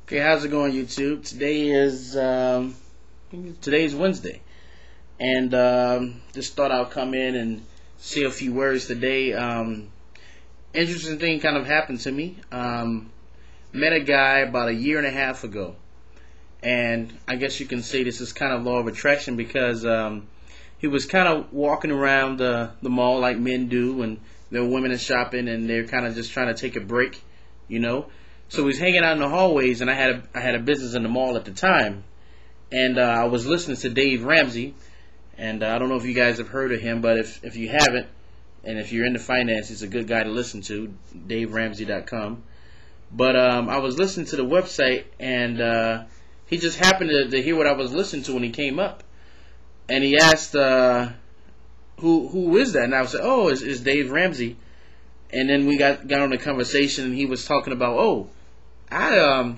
Okay, how's it going, YouTube? Today's Wednesday, and just thought I'll come in and say a few words today. Interesting thing kind of happened to me. Met a guy about a year and a half ago, and I guess you can say this is kind of law of attraction because he was kind of walking around the mall like men do, and there were women shopping, and they're kind of just trying to take a break, you know. So he was hanging out in the hallways, and I had a business in the mall at the time, and I was listening to Dave Ramsey, and I don't know if you guys have heard of him, but if you haven't, and if you're into finance, he's a good guy to listen to, DaveRamsey.com. But I was listening to the website, and he just happened to hear what I was listening to when he came up, and he asked, "Who is that?" And I said, "Oh, it's Dave Ramsey." And then we got on a conversation, and he was talking about, I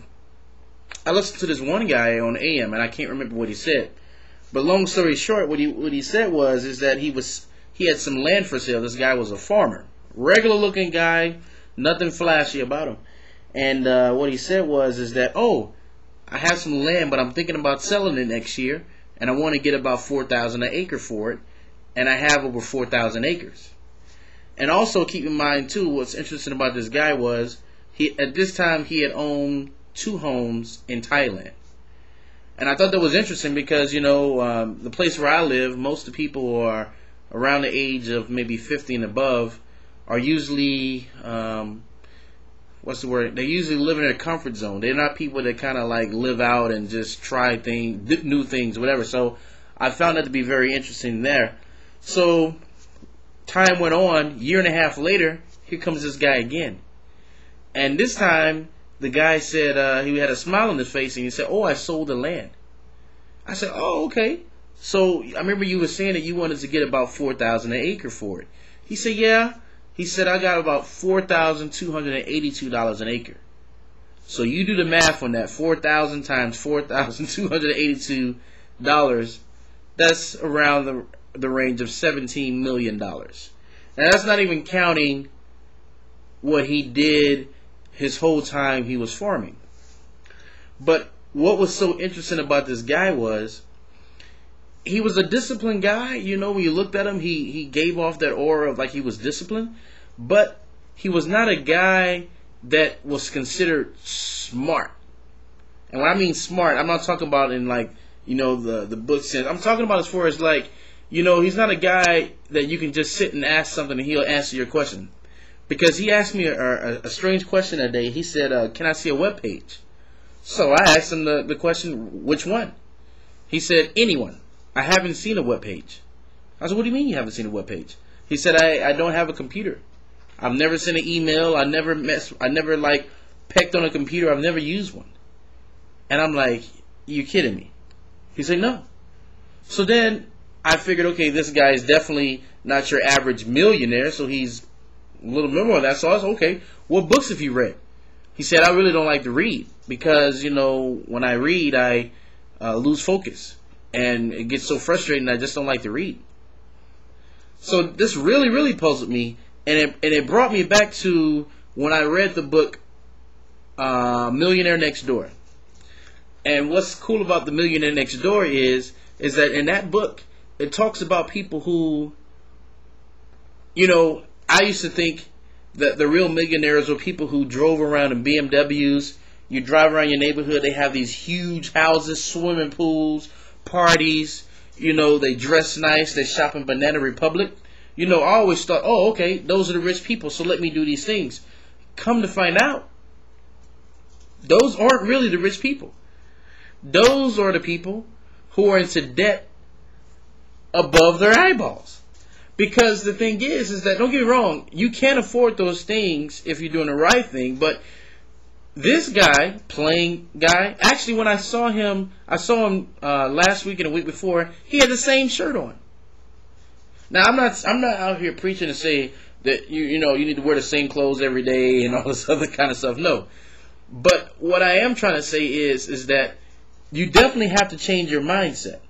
listened to this one guy on AM, and I can't remember what he said. But long story short, what he said is that he had some land for sale. This guy was a farmer, regular looking guy, nothing flashy about him. And what he said is that I have some land, but I'm thinking about selling it next year, and I want to get about $4,000 an acre for it, and I have over 4,000 acres. And also keep in mind too, what's interesting about this guy was at this time he had owned 2 homes in Thailand. And I thought that was interesting because, the place where I live, most of the people who are around the age of maybe 50 and above are usually, They usually live in their comfort zone. They're not people that kind of like live out and just try new things, whatever. So I found that to be very interesting there. So time went on, year and a half later, here comes this guy again. And this time, the guy said, he had a smile on his face, and he said, I sold the land. I said, okay. So I remember you were saying that you wanted to get about $4,000 an acre for it. He said, yeah. He said, I got about $4,282 an acre. So you do the math on that, 4,000 times $4,282, that's around the range of $17 million. Now that's not even counting what he did his whole time he was farming. But what was so interesting about this guy was he was a disciplined guy. When you looked at him, he gave off that aura of like he was disciplined, but he was not a guy that was considered smart. And when I mean smart, I'm not talking about in like the book sense. I'm talking about as far as like he's not a guy that you can just sit and ask something and he'll answer your question. Because he asked me a strange question that day. He said, can I see a web page? So I asked him the question, which one? He said, anyone. I haven't seen a web page. I said, what do you mean you haven't seen a web page? He said, I don't have a computer. I've never sent an email. I never pecked on a computer. I've never used one. And I'm like, you kidding me? He said, no. So then I figured, okay, this guy is definitely not your average millionaire, so he's a little bit more of that. So I was okay, what books have you read? He said, I really don't like to read because, when I read, I lose focus. And it gets so frustrating, I just don't like to read. So this really, really puzzled me, and it brought me back to when I read the book Millionaire Next Door. And what's cool about the Millionaire Next Door is that in that book, it talks about people who, I used to think that the real millionaires were people who drove around in BMWs. You drive around your neighborhood, they have these huge houses, swimming pools, parties. They dress nice, they shop in Banana Republic. I always thought, okay, those are the rich people, so let me do these things. Come to find out, those aren't really the rich people. Those are the people who are into debt above their eyeballs. Because the thing is that, don't get me wrong, you can't afford those things if you're doing the right thing. But this guy, plain guy, actually when I saw him last week and the week before, he had the same shirt on. Now I'm not out here preaching to say that you need to wear the same clothes every day and all this other kind of stuff. No. But what I am trying to say is that you definitely have to change your mindset.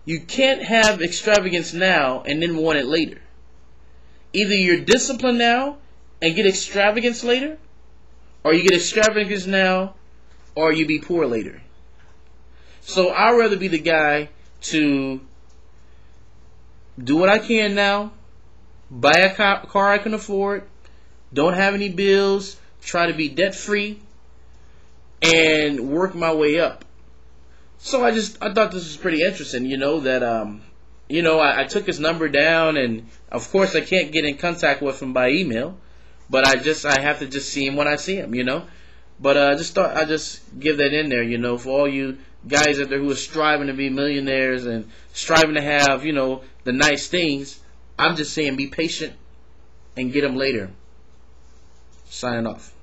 You can't have extravagance now and then want it later. Either you're disciplined now and get extravagance later, or you get extravagance now or you be poor later. So I'd rather be the guy to do what I can now, buy a car I can afford, don't have any bills, try to be debt free, and work my way up. So I thought this was pretty interesting, that I took his number down, and of course I can't get in contact with him by email, but I have to just see him when I see him, But I just thought I'd just give that in there, for all you guys out there who are striving to be millionaires and striving to have, the nice things. I'm just saying be patient and get them later. Signing off.